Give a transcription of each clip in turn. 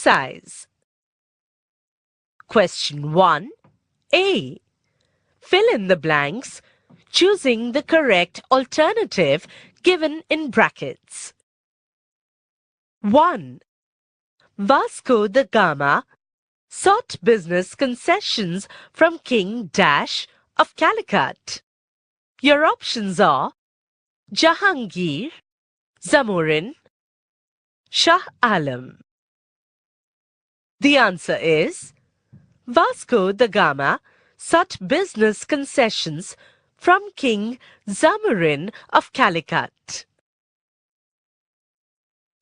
exercise. Question 1. A. Fill in the blanks, choosing the correct alternative given in brackets. 1. Vasco da Gama sought business concessions from King Dash of Calicut. Your options are Jahangir, Zamorin, Shah Alam. The answer is Vasco da Gama sought business concessions from King Zamorin of Calicut.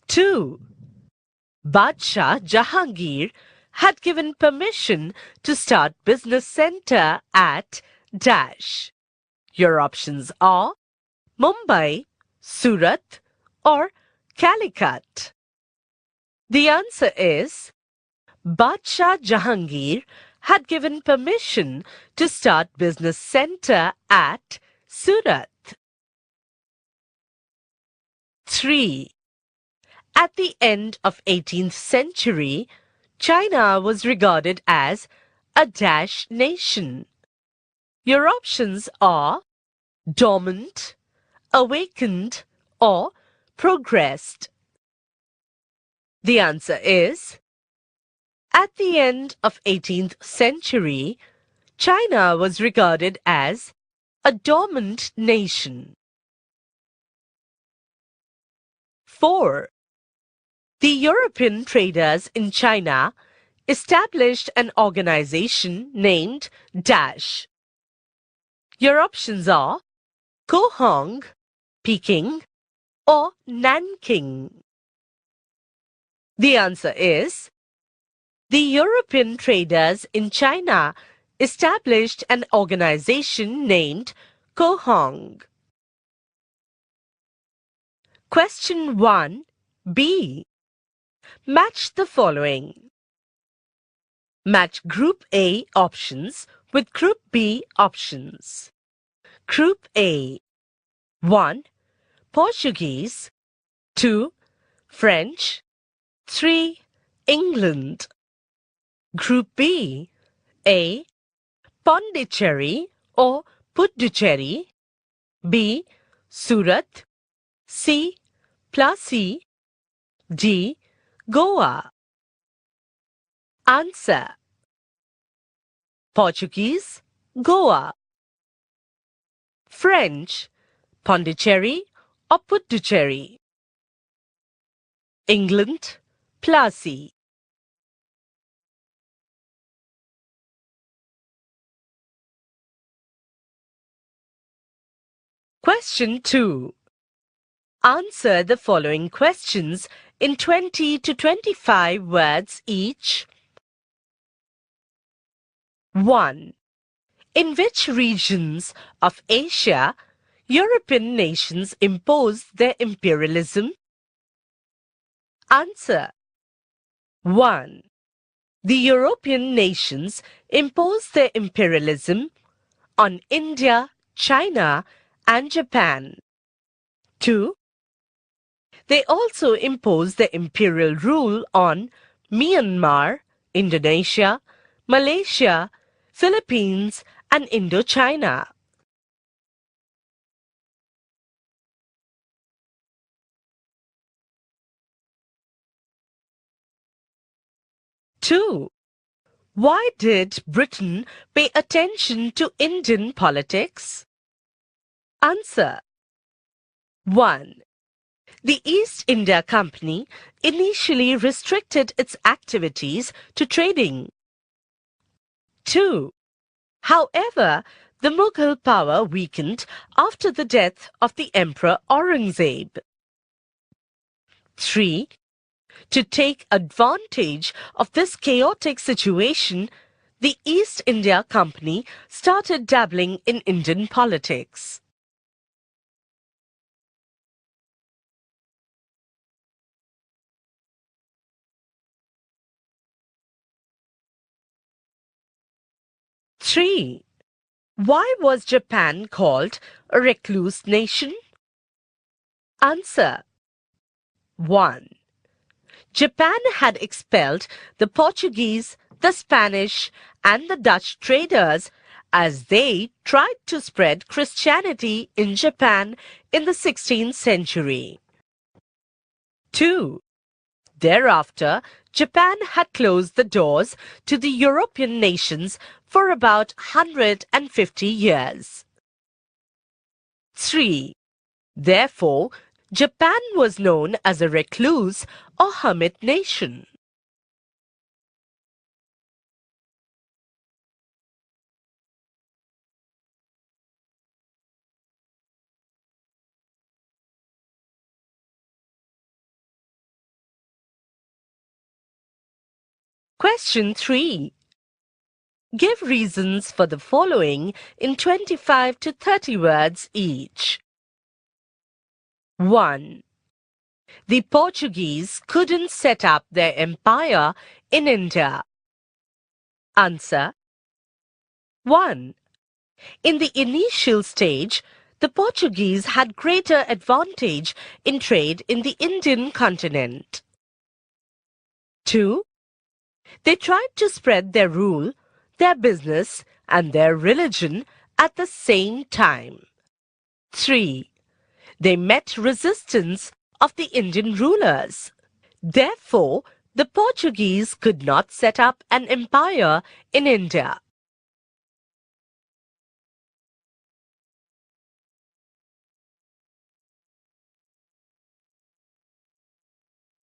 2. Badshah Jahangir had given permission to start business centre at Dash. Your options are Mumbai, Surat or Calicut. The answer is Badshah Jahangir had given permission to start business centre at Surat. 3. At the end of 18th century, China was regarded as a Dash nation. Your options are dormant, awakened or progressed. The answer is at the end of 18th century, China was regarded as a dormant nation. 4. The European traders in China established an organization named Dash. Your options are Kohong, Peking or Nanking. The answer is the European traders in China established an organization named Kohong. Question 1. B. Match the following. Match Group A options with Group B options. Group A. 1. Portuguese. 2. French. 3. England. Group B. A. Pondicherry or Puducherry. B. Surat. C. Plassey. D. Goa. Answer. Portuguese, Goa. French, Pondicherry or Puducherry. England, Plassey. Question 2. Answer the following questions in 20 to 25 words each. 1. In which regions of Asia European nations imposed their imperialism? Answer. 1. The European nations imposed their imperialism on India, China and Japan. 2. They also imposed their imperial rule on Myanmar, Indonesia, Malaysia, Philippines and Indochina. 2. Why did Britain pay attention to Indian politics? Answer. 1. The East India Company initially restricted its activities to trading. 2. However, the Mughal power weakened after the death of the Emperor Aurangzeb. 3. To take advantage of this chaotic situation, the East India Company started dabbling in Indian politics. Three. Why was Japan called a recluse nation? Answer. 1. Japan had expelled the Portuguese, the Spanish, and the Dutch traders as they tried to spread Christianity in Japan in the 16th century. 2. Thereafter, Japan had closed the doors to the European nations for about 150 years. 3. Therefore, Japan was known as a recluse or hermit nation. Question 3. Give reasons for the following in 25 to 30 words each. 1. The Portuguese couldn't set up their empire in India. Answer. 1. In the initial stage, the Portuguese had greater advantage in trade in the Indian continent. 2. They tried to spread their rule, their business, and their religion at the same time. 3. They met resistance of the Indian rulers. Therefore, the Portuguese could not set up an empire in India.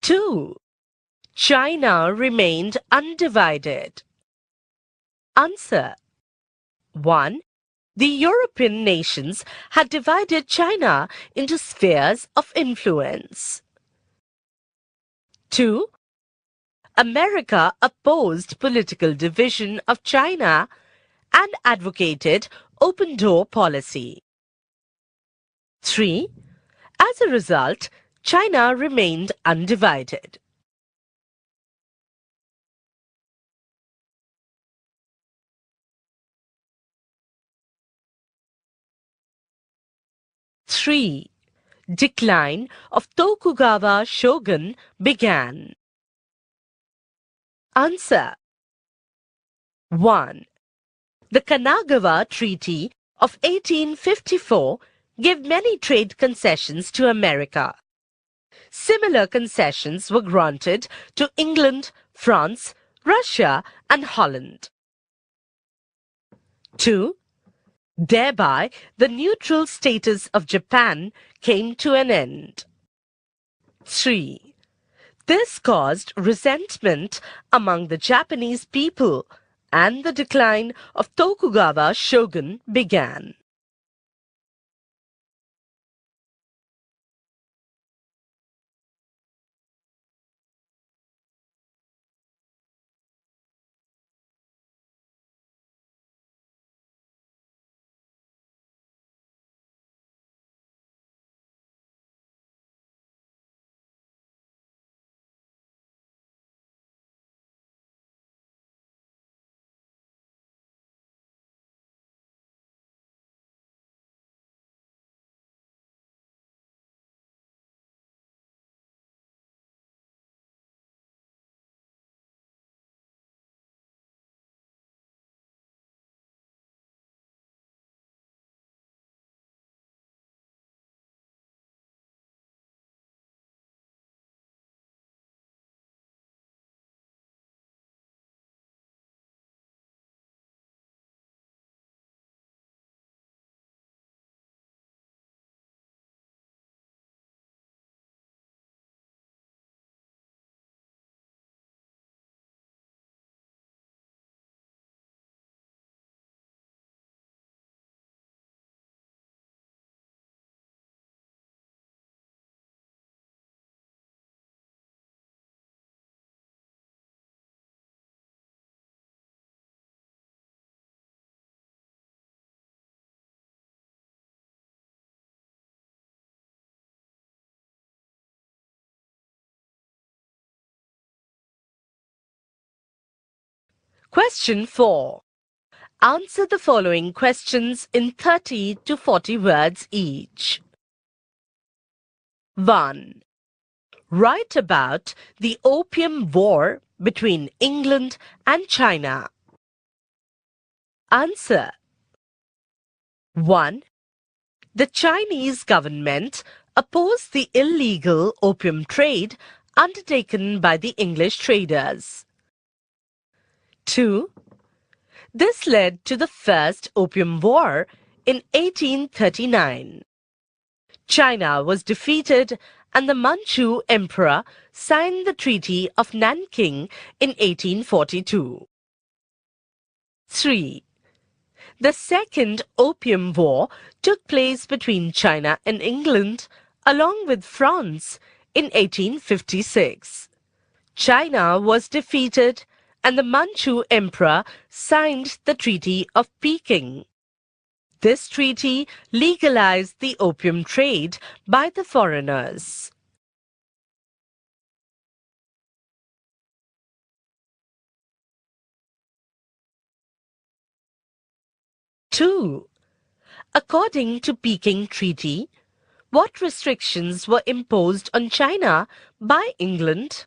Two. China remained undivided. Answer. 1. The European nations had divided China into spheres of influence. 2. America opposed political division of China and advocated open door policy. 3. As a result, China remained undivided. Three. Decline of Tokugawa Shogun began. Answer. 1. The Kanagawa Treaty of 1854 gave many trade concessions to America. Similar concessions were granted to England, France, Russia, and Holland. 2. Thereby, the neutral status of Japan came to an end. 3. This caused resentment among the Japanese people, and the decline of Tokugawa Shogun began. Question 4. Answer the following questions in 30 to 40 words each. 1. Write about the Opium War between England and China. Answer. 1. The Chinese government opposed the illegal opium trade undertaken by the English traders. 2. This led to the First Opium War in 1839. China was defeated and the Manchu Emperor signed the Treaty of Nanking in 1842. 3. The Second Opium War took place between China and England, along with France, in 1856. China was defeated and the Manchu Emperor signed the Treaty of Peking. This treaty legalized the opium trade by the foreigners. Two. According to Peking Treaty, what restrictions were imposed on China by England?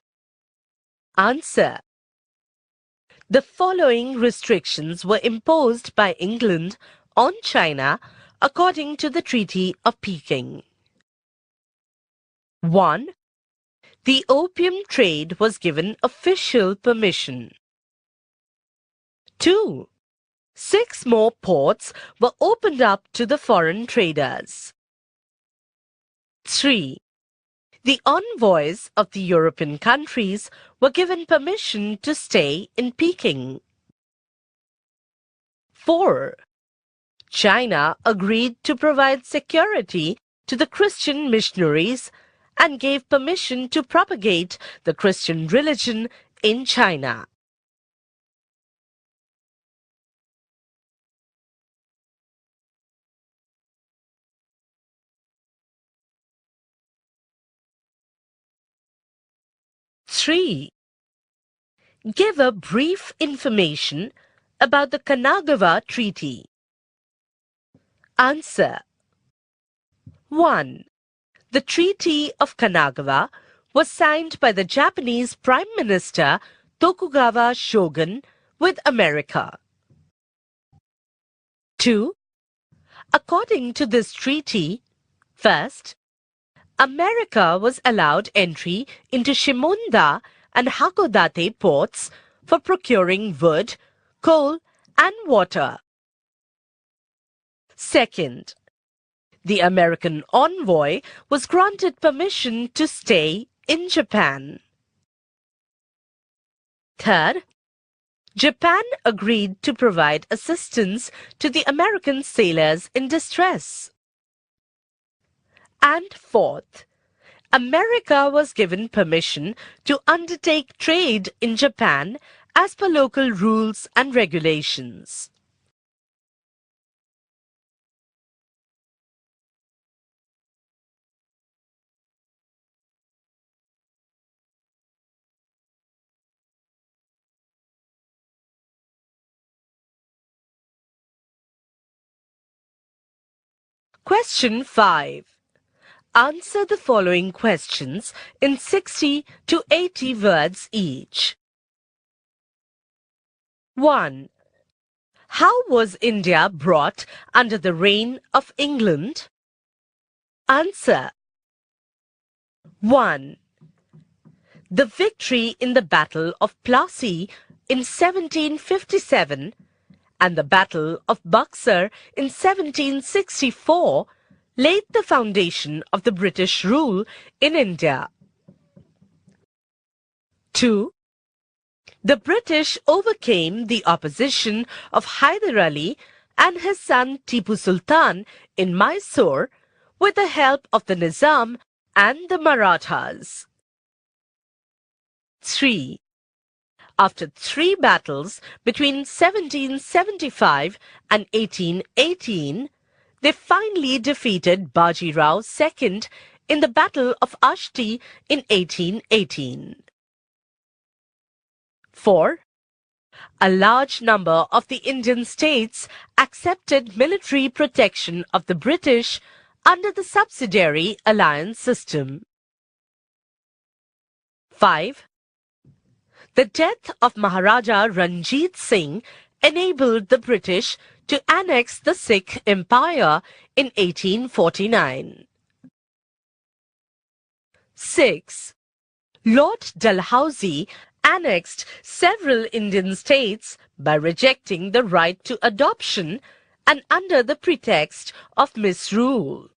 Answer. The following restrictions were imposed by England on China according to the Treaty of Peking. 1. The opium trade was given official permission. 2. 6 more ports were opened up to the foreign traders. 3. The envoys of the European countries were given permission to stay in Peking. 4. China agreed to provide security to the Christian missionaries and gave permission to propagate the Christian religion in China. Three. Give a brief information about the Kanagawa Treaty. Answer. 1. The Treaty of Kanagawa was signed by the Japanese Prime Minister Tokugawa Shogun with America. 2. According to this treaty, first, America was allowed entry into Shimunda and Hakodate ports for procuring wood, coal, and water. Second, the American envoy was granted permission to stay in Japan. Third, Japan agreed to provide assistance to the American sailors in distress. And fourth, America was given permission to undertake trade in Japan as per local rules and regulations. Question 5. Answer the following questions in 60 to 80 words each. 1. How was India brought under the reign of England? Answer. 1. The victory in the Battle of Plassey in 1757 and the Battle of Buxar in 1764 laid the foundation of the British rule in India. 2. The British overcame the opposition of Hyder Ali and his son Tipu Sultan in Mysore with the help of the Nizam and the Marathas. 3. After 3 battles between 1775 and 1818, they finally defeated Baji Rao II in the Battle of Ashti in 1818. 4. A large number of the Indian states accepted military protection of the British under the subsidiary alliance system. 5. The death of Maharaja Ranjit Singh enabled the British to annex the Sikh Empire in 1849. 6. Lord Dalhousie annexed several Indian states by rejecting the right to adoption and under the pretext of misrule.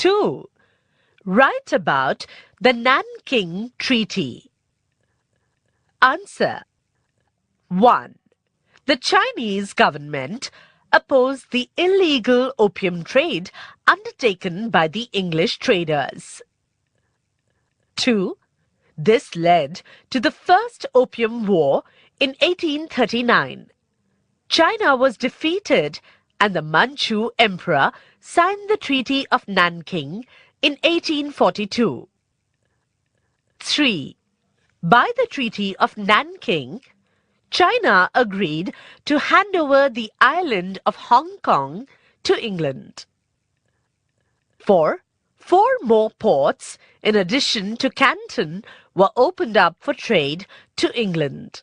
Two. Write about the Nanking Treaty. Answer. 1. The Chinese government opposed the illegal opium trade undertaken by the English traders. 2. This led to the First Opium War in 1839. China was defeated and the Manchu Emperor signed the Treaty of Nanking in 1842. 3. By the Treaty of Nanking, China agreed to hand over the island of Hong Kong to England. 4. 4 more ports, in addition to Canton, were opened up for trade to England.